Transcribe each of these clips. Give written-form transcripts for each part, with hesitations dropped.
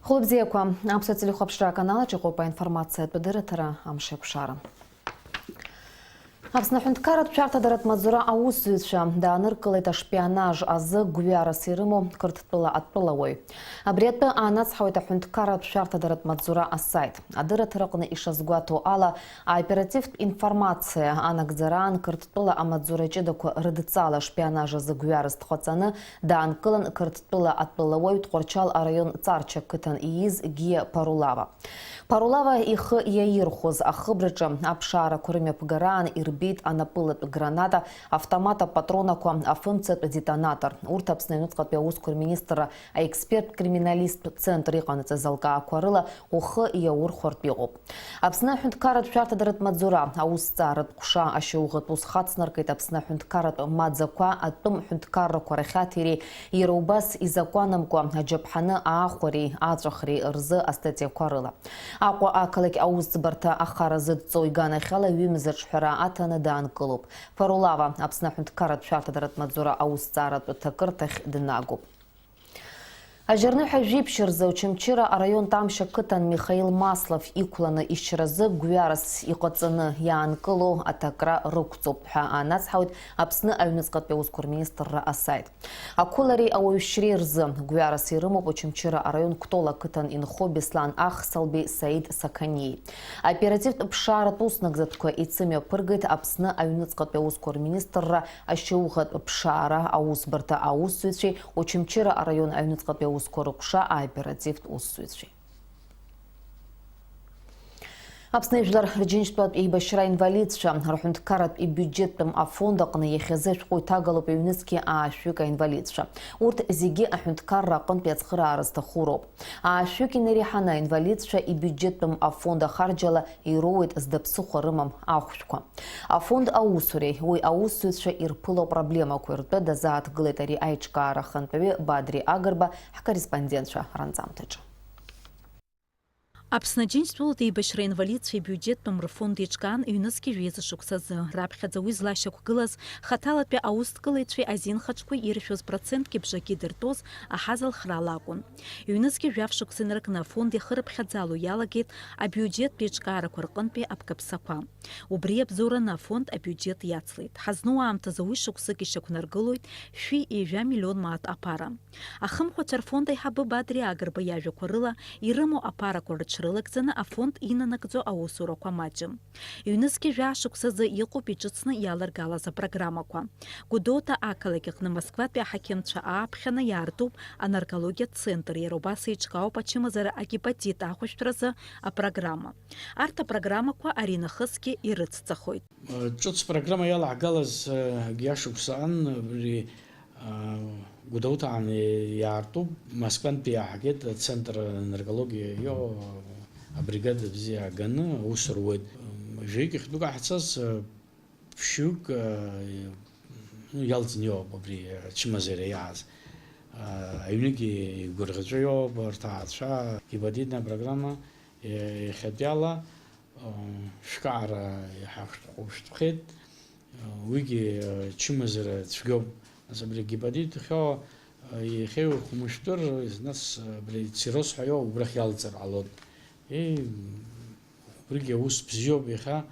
Хлопзеква, абсолютно хлопшра канала, чего по информации от директора Амшепшара. Абснахунткарат пшарта дарат мазура аусуитша, да ныркалайта шпионаж азы гувяра сирыму кыртытпыла атпылауой. Абретпы анац хауйта хунткарат пшарта дарат мазура асайт. Адырат рықны ишазгуату ала оператив информация анагдзаран кыртытпыла амадзура чедаку рыдыцала шпионаж азы гувяра стхоцаны, да анкылын кыртытпыла атпылауой тқорчал район царча кытан ииз гия Парулава. Парулава их яирхоз ахыбрыча апшара курыме пыгаран ирбит анапылыт граната автомата патронаку афымцет детонатор. Уртапсны нуцкат пеускур министра эксперт-криминалист центр иқаныцы залка акварыла ухы яур хортпиғоп. Апсны хүнткарат шарта дарат мадзура аусцарат куша ашеуғыт усхатснаркайт апсны хүнткарат мадзаква аттым хүнткарра кварахатири ирубас изакуанамку джабханы аахури аджахри рзы астатия кварыла. Аква акалык аусцбарта ахаразы цойгана хала вимзер шхара атаны дан кылуп. Парулава апсна хүнткарат шарта дарат мадзура аусцарат такыртах дынагуп. Ажерны хажип шырзы учимчира район тамша кытан Михаил Маслов икуланы ишчиразы гуярас икоцыны яанкылу атакра рукцуп. Анас хауд апсны айнызгат пеускур министрра асайт. Акулари аующрирзы гуярас ирымуп учимчира район ктола кытан инхо Беслан Ах Салби Саид Сакани. Оператив пшара туснагзатко ицыме пыргыт апсны айнызгат пеускур министрра ащеухат пшара аусбарта аусуичи учимчира район айнызгат пеускур Скорукша оператив уссуитши. Апснеждар режинштват и башра инвалидша рахунткарат и бюджетом афондакны ехезеш қойтагалып юнески ашука инвалидша. Урт зиги ахунткарра қон пяцхыра арыста хуроп. Ашуки нерихана инвалидша и бюджетом афонда харджала и роуит с депсухо рымам ахушка. Афонд аусурей, ой аусуитша ирпыло проблема куэртбе да заат глетари айчка араханпеве Бадри Агарба корреспондентша ранзамтыча. Апснадзинству и башра инвалидци бюджет помрфон дичкан и юнески виза шуксазы. Рабхадза уизлащак гылаз хаталат пе аусткалайчви азин хачку ирфюз процент кипжаки дертоз ахазал хралагун. Юнески вявшуксынрак на фонде хырбхадзалу ялагет, а бюджет печкара куркан пе апкапсаква. Убри обзора на фонд, а бюджет яцлит. Хазнуа амтазауишуксы кишакунаргылуит фи и 2 миллион маат апара. Ахым хочар фонда и хабы Бадри Агарба явю курыла и рыму апара курыч рылакцана, а фонд инанакдзо аусуро квамаджим. Юнески вяшуксазы йоку пичуцна яларгала за программаква. Гудота акалаких на Москватпе хакемча аапхана ярдуб, а наркология центр Ерубаса ичкао пачимазара агипатит ахуштраза, а программа. Арта программаква Арина Хыски и рыццахойт. Чуц программа яла агалаз гяшуксан при Гудота عن يعرضوا مسكن بيعقد центр наркологии يو бригада بزي عجنا وسرويد جيك خدوك حساس بشوك يالتن يو ببري تشمزير يعز عيونيكي غرغجيو برتاعتشا كيباديدنا برنامج خديالا شكار يحفظ ويجي تشمزير تشجب Забли гибадит хо и хеу хумуштур из нас бли цирос хайо убрахялцер алот и бриге ус пзёб иха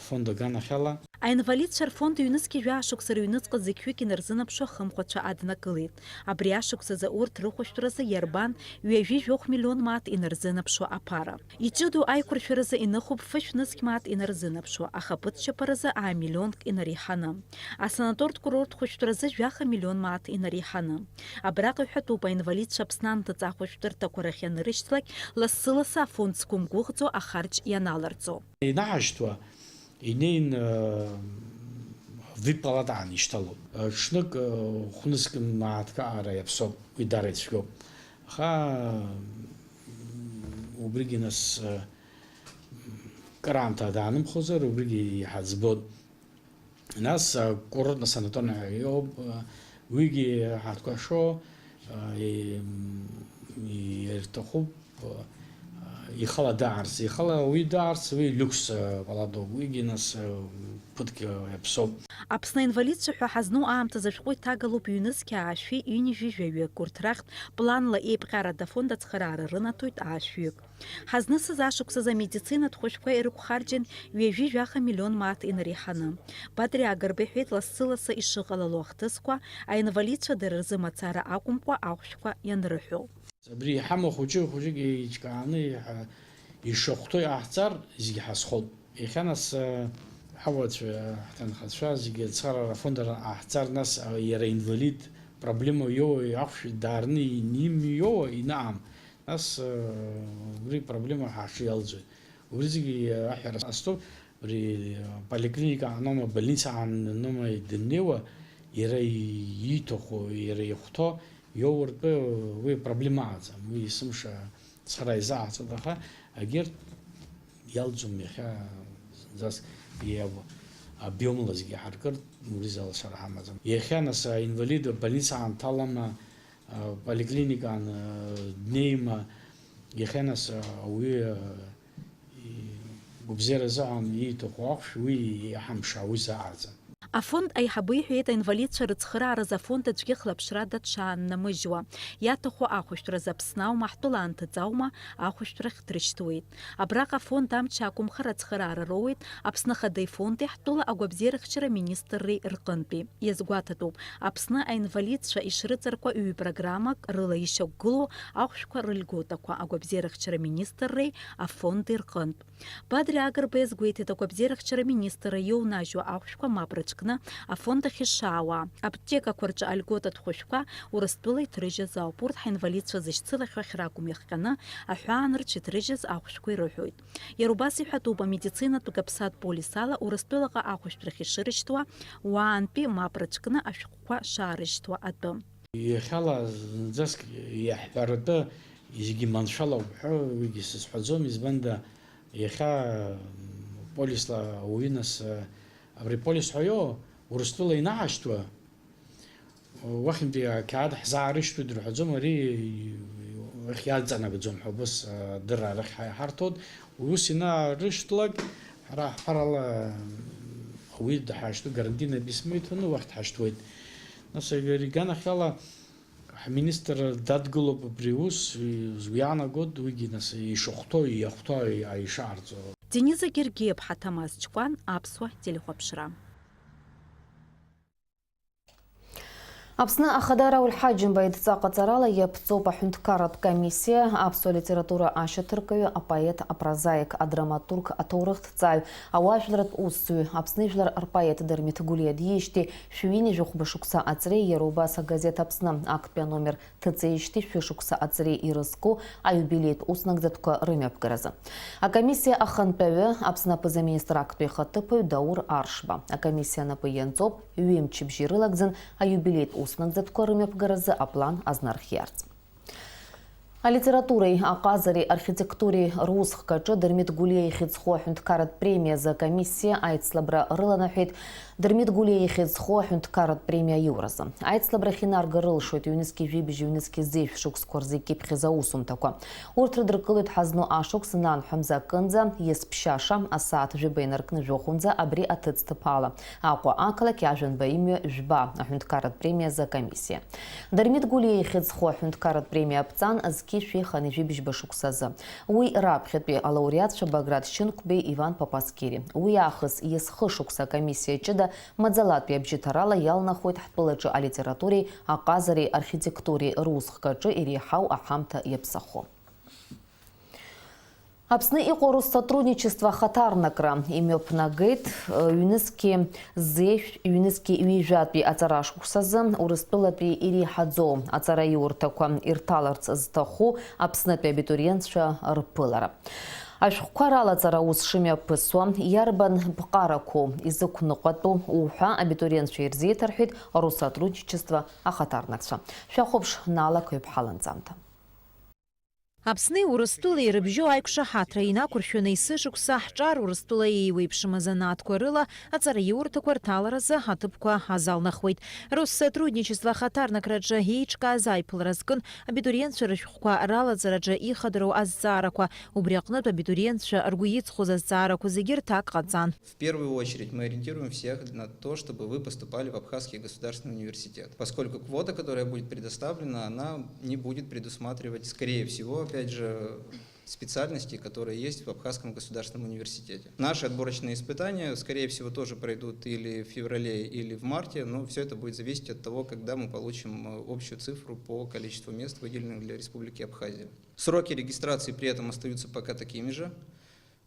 фонда гана хала. А инвалид шарфонд юнески вяшуксар юнеско зекюки нарзына пшохым хоча адна кылит. А бряшукса за урт рухоштураза ярбан юяви 2 миллион мат и нарзына пшо апара. И чуду айкурфираза и нахуб фашнески мат и нарзына пшо, а хапыт чапараза а миллион и нарихана. А санаторт курорт хоштураза 2 миллион мат и нарихана. А брака хату по инвалид шапснан таца хоштур такурахян рыштлак лассыласа фонд скумгухцо а харч яналарцо. И нахаштва инейн выпала дани шталу. Шнук хунским матка ара япсо идарет шго. Ха убригинас каранта даным хозер убриги хазбод. Нас курортна санаторная йоб виги хаткашо и эртохуб ихала даарс, ихала уи даарс, уи люкс паладог, уи гинас путки епсоп. Аԥсны аинвалидцәа ҳәа ҳазну аамҭазы ашәҟәы иҭагалоуп ҩнызқьи аашәи, ҩынҩажәижәаҩык. Урҭ рахьтә планла еиԥҟьарада афонд ацхыраара рынаҭоит аашәҩык. Ҳазнысыз ашықәсаз амедицинатә хәыжәқәа ирықәхарџьан ҩажәижәаха миллион мааҭ инареиҳаны. Бадри Агарба иҳәеит лассы-лассы ишыҟалало ахҭысқәа аинвалидцәа дара рзы мацара акәымкәа ахәшәқәа ианрыҳәо. Абри ҳама хәыҷы-хәыҷык еиҿкааны ишахәҭоу иааҳҵар зегьы ҳазхоит. Иахьанас ҳауацәа, ҳҭынхацәа зегьы ацхыраара афонд ааҳҵар, нас иара инвалид проблема иоуа ахәшә даарны иоуа инаам. Нас убри проблема ҳаҽиалӡоит. Убри зегьы аҳәара астәуп, убри поликлиника анома, больница анома даннеиуа, иара ииҭаху, иара ихәҭоу иоуртәы уи проблемааӡам. Уи есымша цхыра изааҳҵоит, аха егьырҭ иалӡом иахьа зас абиомла зегьы ҳаркыртә убри залашара ҳамаӡам. Иахьа нас аинвалид больницаан дҭалама, поликлиникаан днеима, иахьа нас уи гәыбзиара азыҳәан ииҭаху ахәшә уи иаҳамша, уи зааӡам. Афонд аиҳабы иҳәеит аинвалидцәа рыцхырааразы афонд аҿгьы хлаԥшрада дшааннамыжьуа. Иаҭаху ахәышәтәразы Аԥсны аума, ҳтәыла аанҭыҵ аума ахәышәтәрахь дрышьҭуеит. Абраҟа афонд амч акәымхар ацхыраара роуеит Аԥсны Ахадеи фонди, ҳтәыла агәабзиарахьчара министрреи рҟынтәи. Иазгәаҭатәуп, Аԥсны аинвалидцәа ишрыҵаркуа ҩ-программак рыла ишьақәгылоу ахәшәқәа рыльготақәа агәабзиарахьчара министрреи афонди рҟынтә. Бадри Агарба иазгәеиҭеит, агәабзиарахьчара министрра иоунажьуа ахәшәқәа мап рыҿкны афонд ахь ишаауа. Аптекақәа рҿы альготатә хәышәқәа Урыстәыла иҭрыжьыз ауп. Урҭ ҳаинвалидцәа зышьцылахьоу ахь ракәым иахҟьаны аҳәаанырцә иҭрыжьыз ахәшәқәа ирыҳәоит. Иара убас иҳәатәуп, амедицинатә каԥсатә полис ала Урыстәылаҟа ахәышәтәрахь ишырышьҭуа, уаантәи мап рыҿкны ашәҟәқәа шаарышьҭуа атәы. Иахьала зынӡаск иаҳҳәаратәы зегьы маншәалоуп ҳәа уигьы сызҳәаӡом, избанда иахьа полисла ауаҩы нас абри полис ҳәа иоуа Урыстәыла инаҳашьҭуа, уахьынтәи ақьаад ҳзаарышьҭуеит рҳәаӡом, ари ахь иаҵанагаӡом ҳәа убас адырра арахь ҳаиҳарҭоит. Ус инаарышьҭлак ҳара ҳԥарала ауаҩы даҳашьҭуеит, гарантийна письмо иҭаны уахь дҳашьҭуеит. Нас иганахьала ҳминистр дадгылоуп абри ус зуиаанагоит, уигьы нас ишахәҭоу, иахәҭоу ишаарҵо. Дениза Гергиев-ԥҳа Ҭамаз Ҷкәан, Аԥсуа телехәаԥшра. Аԥсны Ахадара Ульҳаџьымба идҵаҟаҵарала иаԥҵоуп аҳәынҭқарратә комиссиа, аԥсуа литература ашьаҭыркаҩы, апоет, апрозаик, адраматург, аҭоурыхҭҵааҩ, ауаажәларатә усзуҩ, Аԥсны ижәлар рпоет Дырмит Гулиадиижьҭеи шәҩынҩажәа хәба-шықәса аҵреи, иара убас агазеҭ Аԥсны актәи аномер ҭыҵеижьҭеи шәышықәса аҵреи ирызку аиубилеитә уснагӡатәқәа рымҩаԥгаразы. Акомиссиа ахантәаҩы Аԥсны аԥыза-министр актәи ихаҭыԥаҩ Даур Аршба. Акомиссиа напы ианҵоуп ҩ-мчыбжьы ирылагӡан аиубилеитә уснагӡатәқәа рымҩаԥгаразы аплан азнархиарц. Алитературеи, аҟазареи, архитектуреи рус хкаҿы Дырмит Гулиа ихьыӡху аҳәынҭқарратә премиазы акомиссиа аицлабра рыланаҳәеит Дырмит Гулиа ихьыӡху аҳәынҭқарратә премиа аиуразы. Аицлабрахь инарга рылшоит ҩнызқьи жәибжь, ҩнызқьи зеиԥш шықәсқәа рзы икьыԥхьыз аусумҭақәа. Урҭ рыдыркылоит ҳазну ашықәс нанҳәа мзакынӡа иазԥшьаша асааҭ жәаба инаркны жәохәынӡа абри аҭыӡҭыԥ ала. Аҟәа ақалақь ажәанба имҩа жәба аҳәынҭқарратә премиазы акомиссиа. Дырмит Гулиа ихьыӡху аҳәынҭқарратә премиа аԥҵан азқьи шәиханы ижәибжьба шықәсазы. Уи раԥхьатәи алауреатцәа Баграт Шьынқәбеи, Иван Папаскири. Уи аахыс иазхы шықәса акомиссиа ҷыда маӡалатәи абжьыҭарала иалнахуеит ҳтәылаҿы алитературеи, аҟазареи, архитектуреи рус хкаҿы иреиҳау аҳамҭа иаԥсахо. Аԥсны иҟоу Россотрудничество ахаҭарнакра имҩаԥнагеит ҩнызқьи зеиԥш, ҩнызқьи ҩижәатәи аҵара шықәсазы Урыстәылатәи иреиҳаӡоу аҵараиурҭақәа ирҭаларц зҭаху Аԥснытәи абитуриентцәа рԥылара. Ашәҟәқәа ралаҵара ус шымҩаԥысуа иарбан ԥҟарақәоу изықәныҟәатәу уҳәа абитуриентцәа ирзеиҭарҳәеит Россотрудничество ахаҭарнакцәа. Шәахәаԥш налақаҩ ԥҳаланҵамҭа. Аԥсни Урыстәылеи рыбжьоу аиқәшаҳаҭра инақәыршәаны есышықәса ҳҿар Урыстәыла еиуеиԥшым азанааҭқәа рыла аҵараиурҭақәа рҭаларазы аҭыԥқәа азалнахуеит. Россотрудничество ахаҭарнакраҿы еиҿкааз аиԥылара азкын абитуриентцәа рышәҟәқәа ралаҵараҿы ихадыру азҵаарақәа, убри аҟнытә абитуриентцәа ргәы иҵхоз азҵаарақәа зегьы рҭак ҟаҵан. В первую очередь мы ориентируем всех на то, чтобы вы поступали в Абхазский государственный университет, поскольку квота, которая будет предоставлена, она не будет предусматривать, скорее всего, опять же, специальности, которые есть в Абхазском государственном университете. Наши отборочные испытания, скорее всего, тоже пройдут или в феврале, или в марте, но все это будет зависеть от того, когда мы получим общую цифру по количеству мест, выделенных для Республики Абхазия. Сроки регистрации при этом остаются пока такими же,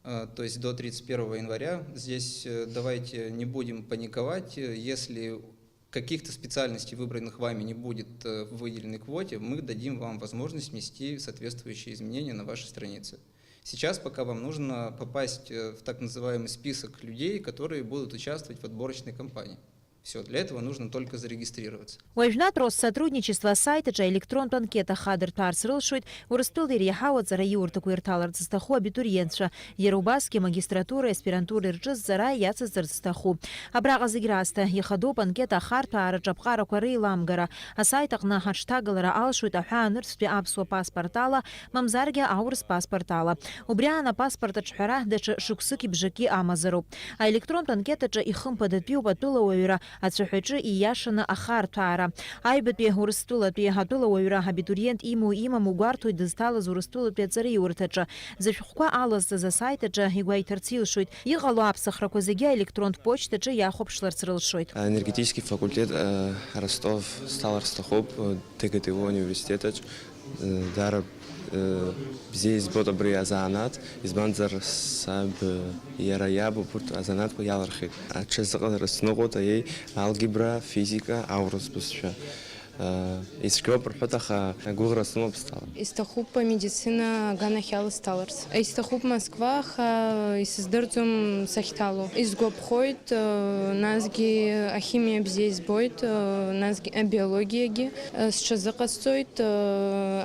то есть до 31 января. Здесь давайте не будем паниковать, если каких-то специальностей, выбранных вами, не будет в выделенной квоте, мы дадим вам возможность внести соответствующие изменения на вашей странице. Сейчас пока вам нужно попасть в так называемый список людей, которые будут участвовать в отборочной кампании. Все, для этого нужно только зарегистрироваться. Уажәнатә Россотрудничество асайҭаҿы аелектронтә анкета хадырҭәаарц рылшоит Урыстәылеи иреиҳау аҵараиурҭақәа ирҭаларц зҭаху абитуриентцәа, иара убасгьы магистратуреи аспирантуреи рҿы-зҵара иацызҵарц зҭаху. Абраҟа зегь раасҭа ихадоуп анкета ахарҭәаараҿы аԥҟарақәа реиламгара. Асайт аҟны ҳаҿҭагалара алшоит аҳәаанырцәтәи аԥсуа паспорт ала, мамзаргьы аурыс паспорт ала. Убри аан апаспорт аҿҳәара даҽа шықәсыки бжаки амазароуп. Аелектронтә анкетаҿы ихымԥадатәиуп атәылауаҩра, ацәаҳәаҿы ииашаны ахарҭәаара. Аҩбатәи Урыстәылатәи атәылауаҩра абитуриент имоу-имаму гәарҭоит дызҭалаз Урыстәылатәи аҵараиурҭаҿы. Зышәҟәқәа алазҵаз асайҭаҿы игәеиҭарц илшоит. Иҟало аԥсахрақәа зегьы аелектронтә почтаҿы иахәаԥшларц рылшоит. Энергетический факультет Ростов стал Ростохоп, ТГТУ университетаҿ дара бзиа избоит абри азаанааҭ, избанзар саб иара иаб урҭ азаанааҭқәа иалырхит. Аҽазыҟалара сныҟәоит аиеи алгебра, физика, аурыс бызшәа. Ицәгьоуп рҳәоит, аха гәыӷра сымоуп сҭалар. Исҭахуп амедицина аганахь аласҭаларц. Исҭахуп Москва, аха исыздырӡом сахьҭало. Изгәаԥхоит, насгьы ахимиа бзиа избоит, насгьы абиологиагьы сҽазыҟасҵоит,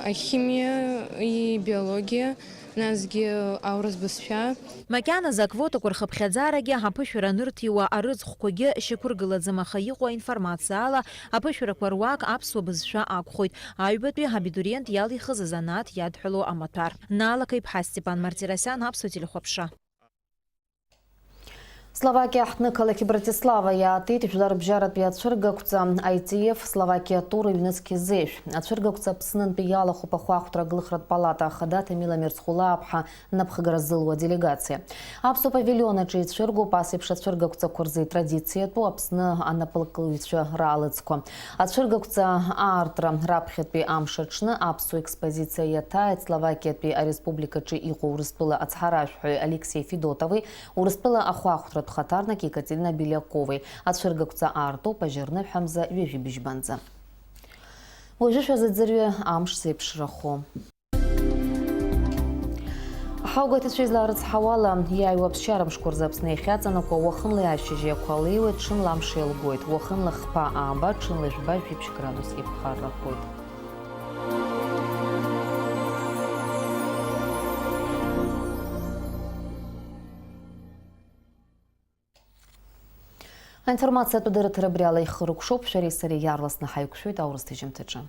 ахимиа и биология. Насгьы аурыс бызшәа. Макьаназы аквотақәа рхыԥхьаӡарагьы аԥышәара анырҭиуа арыӡхқәагьы шьақәыргылаӡам, аха иҟоу аинформациа ала аԥышәарақәа руак аԥсуа бызшәа акәхоит. Аҩбатәи абитуриент иалихыз азанааҭ иадҳәало амаҭәар. Налака-иԥҳа Степан Мартиросиан, аԥсуа телехәаԥшра. Словакия ҳнықалақь Братислава иаатит жәларбжьаратәи ацәыргақәҵа ITF Словакия тур ҩнызқь зеишә. Ацәыргақәҵа Аԥснынтәи иалахуп ахәаахәҭра аглыхратә палата ахада Ҭамила Мирцхәыла-аԥҳа напхгара зылуа делегациа. Аԥсуа павилион аҿы ицәыргоуп асеиԥш ацәыргақәҵақәа рзы итрадициатәу Аԥсны анапылкыҩцәа раалыҵқәа. Ацәыргақәҵа аартра раԥхьатәи амш аҽны аԥсуа експозициа иаҭааит Словакиатәи ареспубликаҿы иҟоу Урыстәыла ацҳаражәҳәаҩ Алексей Федотови, Урыстәыла ахәаахәҭратә хаҭарнак Екатерина Белякови. Ацәыргақәҵа аартоуп ажьырныҳәамза ҩажәи-быжьбанӡа. Уажәы шәазыӡырҩы амш зеиԥшрахо. Аҳаугаҭацәа излаарыцҳауала иааиуа аԥсшьарамшқәа рзы Аԥсны иахьаҵанакуа уахынла ашьыжь еиқәа-леиуеит, ҽынла амш еилгоит, уахынла хԥа ааба, ҽынла жәба 8 градус иԥхаррахоит. Аинформациатәу дырыҭара абри ала ихы рықәшоуп, шәареи сареи иаарласны ҳаиқәшәоит аурыс ҭыжьымҭаҿы.